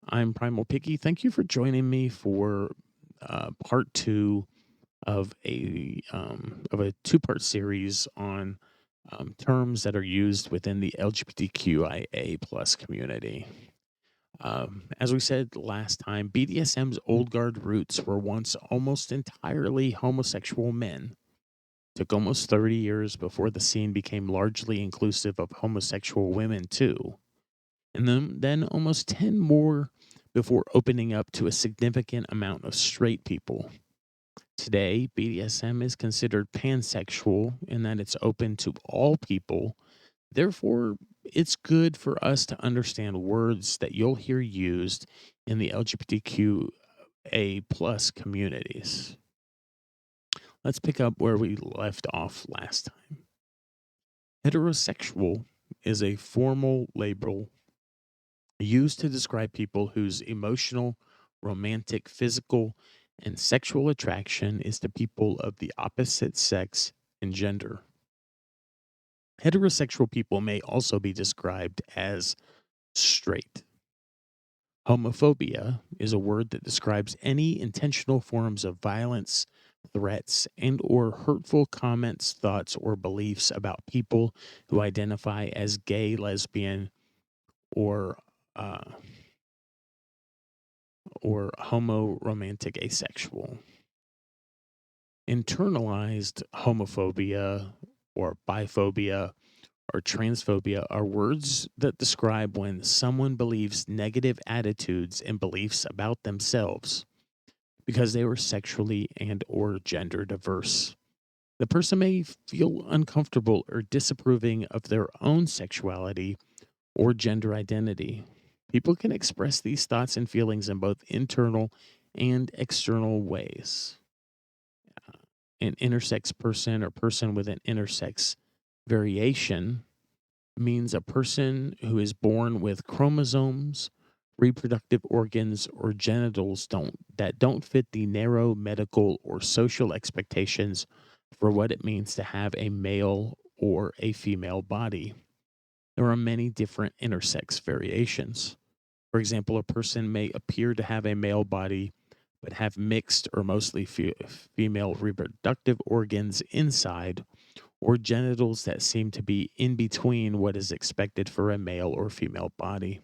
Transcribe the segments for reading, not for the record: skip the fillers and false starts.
I'm Primal Picky. Thank you for joining me for part two of a two-part series on terms that are used within the LGBTQIA plus community. As we said last time, BDSM's old guard roots were once almost entirely homosexual men. Took almost 30 years before the scene became largely inclusive of homosexual women too, and then almost 10 more before opening up to a significant amount of straight people. Today, BDSM is considered pansexual in that it's open to all people. Therefore, it's good for us to understand words that you'll hear used in the LGBTQA plus communities. Let's pick up where we left off last time. Heterosexual is a formal label used to describe people whose emotional, romantic, physical, and sexual attraction is to people of the opposite sex and gender. Heterosexual people may also be described as straight. Homophobia is a word that describes any intentional forms of violence, threats, and or hurtful comments, thoughts, or beliefs about people who identify as gay, lesbian, or uh, homo romantic asexual. Internalized homophobia or biphobia or transphobia are words that describe when someone believes negative attitudes and beliefs about themselves because they were sexually and or gender diverse. The person may feel uncomfortable or disapproving of their own sexuality or gender identity. People can express these thoughts and feelings in both internal and external ways. An intersex person or person with an intersex variation means a person who is born with chromosomes, reproductive organs, or genitals that don't fit the narrow medical or social expectations for what it means to have a male or a female body. There are many different intersex variations. For example, a person may appear to have a male body but have mixed or mostly female reproductive organs inside or genitals that seem to be in between what is expected for a male or female body.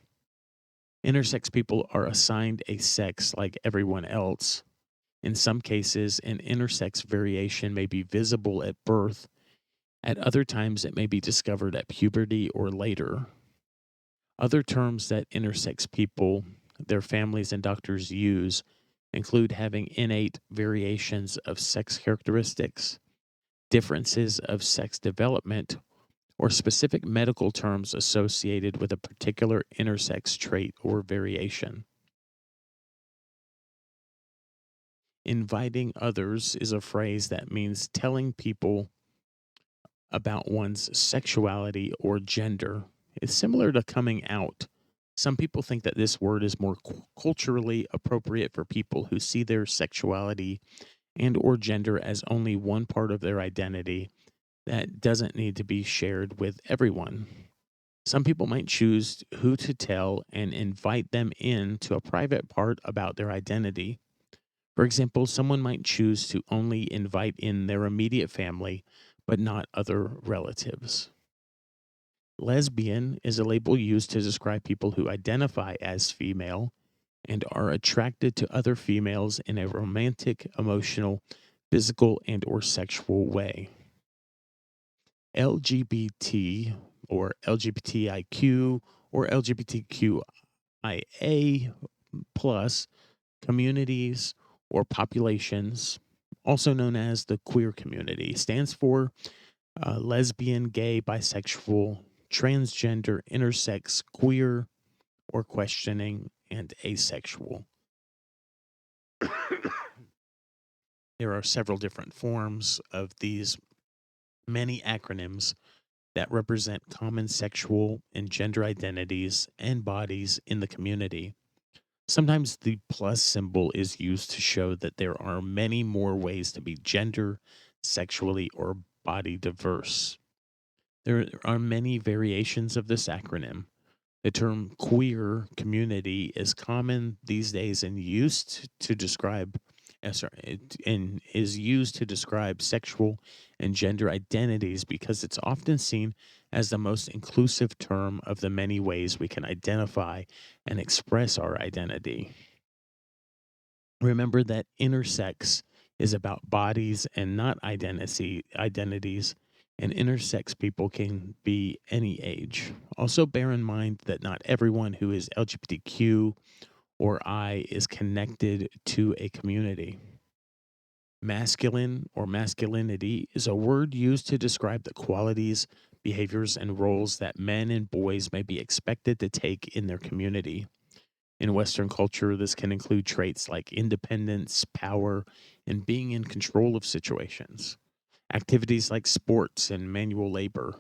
Intersex people are assigned a sex like everyone else. In some cases, an intersex variation may be visible at birth. At other times, it may be discovered at puberty or later. Other terms that intersex people, their families, and doctors use include having innate variations of sex characteristics, differences of sex development, or specific medical terms associated with a particular intersex trait or variation. Inviting others is a phrase that means telling people about one's sexuality or gender. It's similar to coming out. Some people think that this word is more culturally appropriate for people who see their sexuality and or gender as only one part of their identity that doesn't need to be shared with everyone. Some people might choose who to tell and invite them in to a private part about their identity. For example, someone might choose to only invite in their immediate family, but not other relatives. Lesbian is a label used to describe people who identify as female and are attracted to other females in a romantic, emotional, physical, and or sexual way. LGBT or LGBTIQ or LGBTQIA plus communities or populations, also known as the queer community, stands for lesbian, gay, bisexual, transgender, intersex, queer, or questioning, and asexual. There are several different forms of these many acronyms that represent common sexual and gender identities and bodies in the community. Sometimes the plus symbol is used to show that there are many more ways to be gender, sexually, or body diverse. There are many variations of this acronym. The term queer community is common these days and used to describe and is used to describe sexual and gender identities because it's often seen as the most inclusive term of the many ways we can identify and express our identity. Remember that intersex is about bodies and not identities, and intersex people can be any age. Also, bear in mind that not everyone who is LGBTQ or I is connected to a community. Masculine or masculinity is a word used to describe the qualities, behaviors, and roles that men and boys may be expected to take in their community. In Western culture, this can include traits like independence, power, and being in control of situations. Activities like sports and manual labor,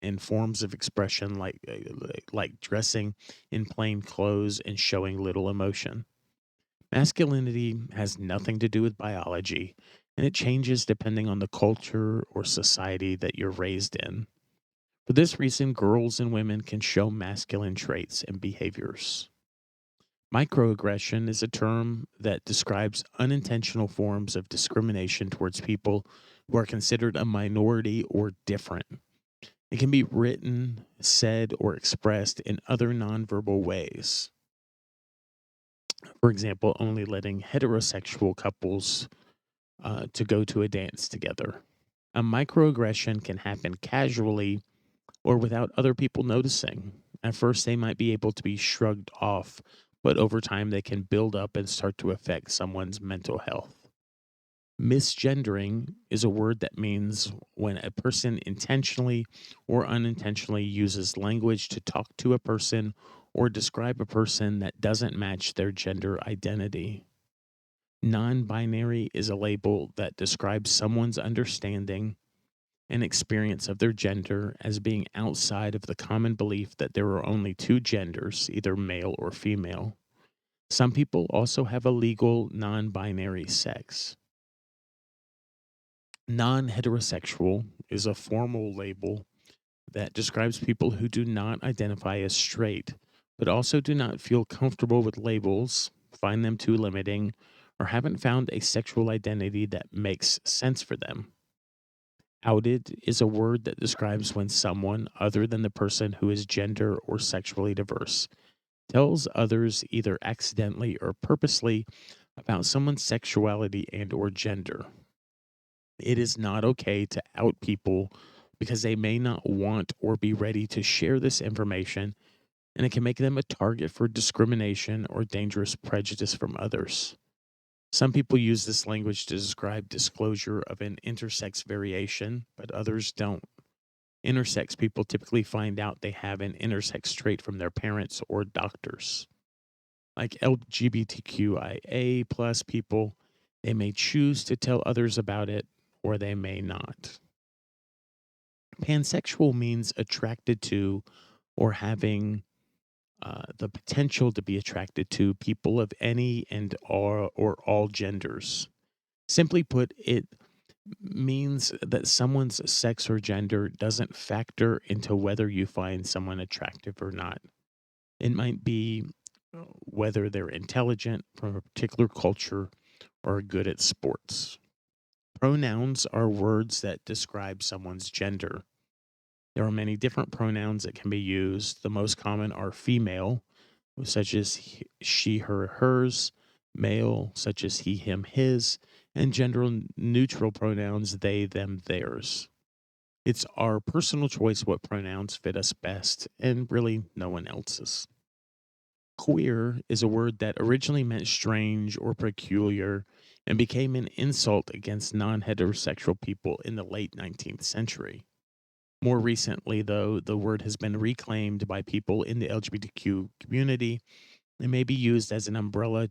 and forms of expression like dressing in plain clothes and showing little emotion. Masculinity has nothing to do with biology, and it changes depending on the culture or society that you're raised in. For this reason, girls and women can show masculine traits and behaviors. Microaggression is a term that describes unintentional forms of discrimination towards people who are considered a minority or different. It can be written, said, or expressed in other nonverbal ways. For example, only letting heterosexual couples to go to a dance together. A microaggression can happen casually or without other people noticing. At first, they might be able to be shrugged off, but over time, they can build up and start to affect someone's mental health. Misgendering is a word that means when a person intentionally or unintentionally uses language to talk to a person or describe a person that doesn't match their gender identity. Non binary is a label that describes someone's understanding and experience of their gender as being outside of the common belief that there are only two genders, either male or female. Some people also have a legal non binary sex. Non heterosexual is a formal label that describes people who do not identify as straight, but also do not feel comfortable with labels, find them too limiting, or haven't found a sexual identity that makes sense for them. Outed is a word that describes when someone, other than the person who is gender or sexually diverse, tells others either accidentally or purposely about someone's sexuality and or gender. It is not okay to out people because they may not want or be ready to share this information, and it can make them a target for discrimination or dangerous prejudice from others. Some people use this language to describe disclosure of an intersex variation, but others don't. Intersex people typically find out they have an intersex trait from their parents or doctors. Like LGBTQIA plus people, they may choose to tell others about it or they may not. Pansexual means attracted to or having the potential to be attracted to people of any and all genders. Simply put, it means that someone's sex or gender doesn't factor into whether you find someone attractive or not. It might be whether they're intelligent from a particular culture or good at sports. Pronouns are words that describe someone's gender. There are many different pronouns that can be used. The most common are female, such as she, her, hers, male, such as he, him, his, and gender neutral pronouns they, them, theirs. It's our personal choice what pronouns fit us best, and really no one else's. Queer is a word that originally meant strange or peculiar and became an insult against non heterosexual people in the late 19th century. More recently, though, the word has been reclaimed by people in the LGBTQ community and may be used as an umbrella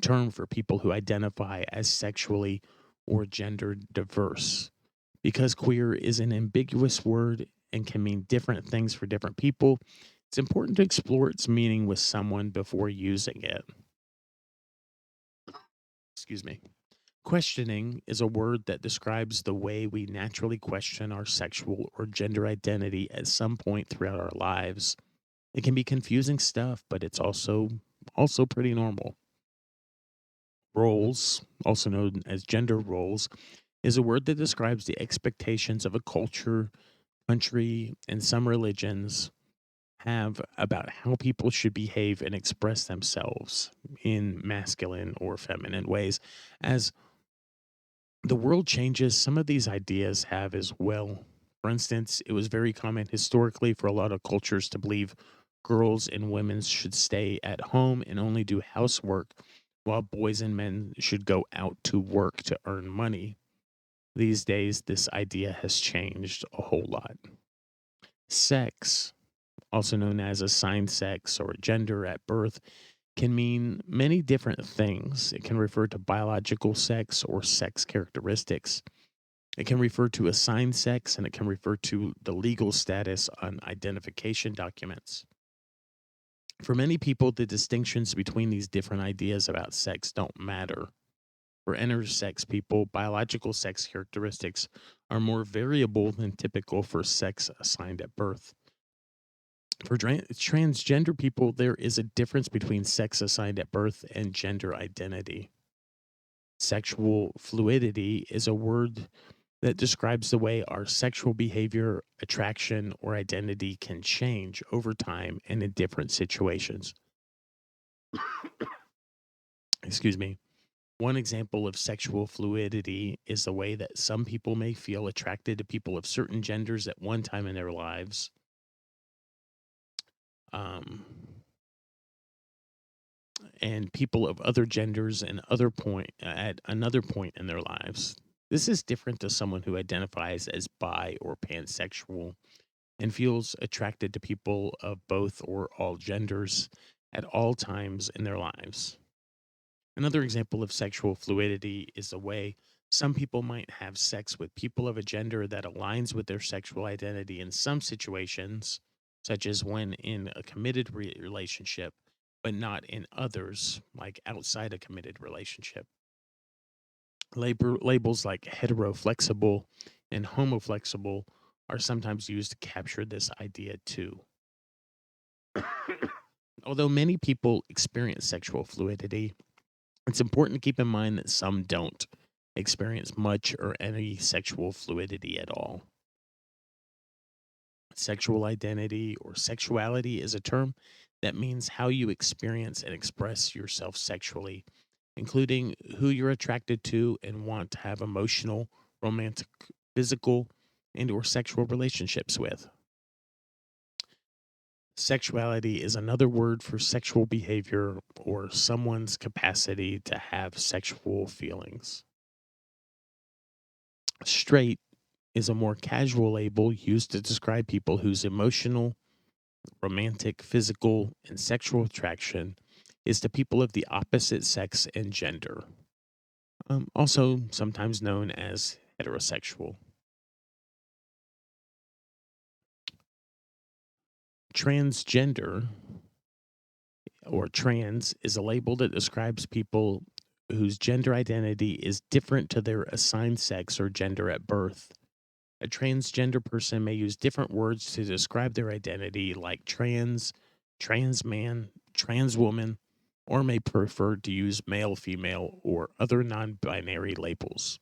term for people who identify as sexually or gender diverse. Because queer is an ambiguous word and can mean different things for different people, it's important to explore its meaning with someone before using it. Excuse me. Questioning is a word that describes the way we naturally question our sexual or gender identity at some point throughout our lives. It can be confusing stuff, but it's also pretty normal. Roles, also known as gender roles, is a word that describes the expectations of a culture, country, and some religions have about how people should behave and express themselves in masculine or feminine ways. As the world changes, some of these ideas have as well. For instance, it was very common historically for a lot of cultures to believe girls and women should stay at home and only do housework, while boys and men should go out to work to earn money. These days, this idea has changed a whole lot. Sex, also known as assigned sex or gender at birth, can mean many different things. It can refer to biological sex or sex characteristics. It can refer to assigned sex, and it can refer to the legal status on identification documents. For many people, the distinctions between these different ideas about sex don't matter. For intersex people, biological sex characteristics are more variable than typical for sex assigned at birth. For transgender people, there is a difference between sex assigned at birth and gender identity. Sexual fluidity is a word that describes the way our sexual behavior, attraction, or identity can change over time and in different situations. Excuse me. One example of sexual fluidity is the way that some people may feel attracted to people of certain genders at one time in their lives. Um, and people of other genders and other point at another point in their lives. This is different to someone who identifies as bi or pansexual and feels attracted to people of both or all genders at all times in their lives. Another example of sexual fluidity is the way some people might have sex with people of a gender that aligns with their sexual identity in some situations, such as when in a committed relationship, but not in others, like outside a committed relationship. Labels like heteroflexible and homoflexible are sometimes used to capture this idea too. Although many people experience sexual fluidity, it's important to keep in mind that some don't experience much or any sexual fluidity at all. Sexual identity or sexuality is a term that means how you experience and express yourself sexually, including who you're attracted to and want to have emotional, romantic, physical, and or sexual relationships with. Sexuality is another word for sexual behavior or someone's capacity to have sexual feelings. Straight is a more casual label used to describe people whose emotional, romantic, physical, and sexual attraction is to people of the opposite sex and gender, also sometimes known as heterosexual. Transgender or trans is a label that describes people whose gender identity is different to their assigned sex or gender at birth. A transgender person may use different words to describe their identity, like trans man, trans woman, or may prefer to use male, female, or other non binary labels.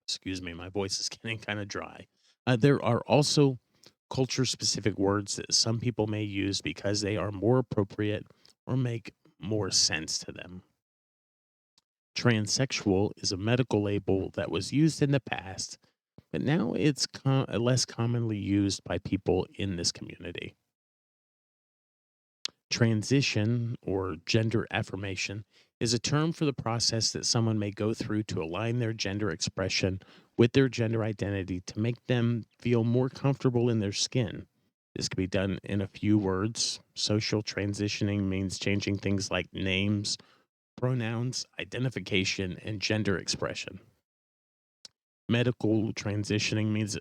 Excuse me, my voice is getting kind of dry. There are also culture specific words that some people may use because they are more appropriate or make more sense to them. Transsexual is a medical label that was used in the past, but now it's less commonly used by people in this community. Transition or gender affirmation is a term for the process that someone may go through to align their gender expression with their gender identity to make them feel more comfortable in their skin. This can be done in a few words. Social transitioning means changing things like names, pronouns, identification, and gender expression. Medical transitioning means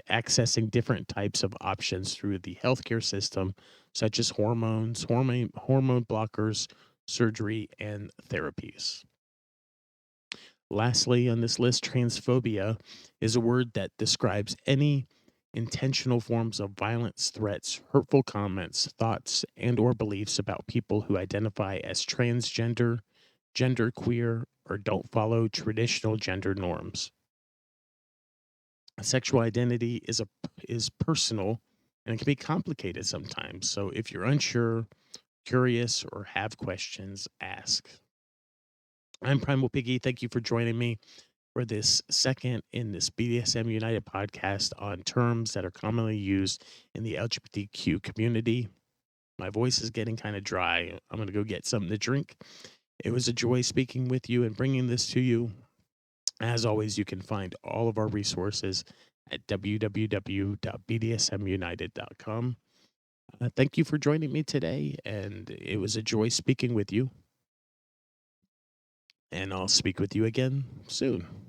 accessing different types of options through the healthcare system, such as hormone blockers, surgery, and therapies. Lastly, on this list, transphobia is a word that describes any intentional forms of violence, threats, hurtful comments, thoughts, and or beliefs about people who identify as transgender, genderqueer, or don't follow traditional gender norms. Sexual identity is personal and it can be complicated sometimes. So if you're unsure, curious, or have questions, ask. I'm Primal Piggy. Thank you for joining me for this second in this BDSM United podcast on terms that are commonly used in the LGBTQ community. My voice is getting kind of dry. I'm going to go get something to drink. It was a joy speaking with you and bringing this to you. As always, you can find all of our resources at www.bdsmunited.com. Thank you for joining me today, and it was a joy speaking with you. And I'll speak with you again soon.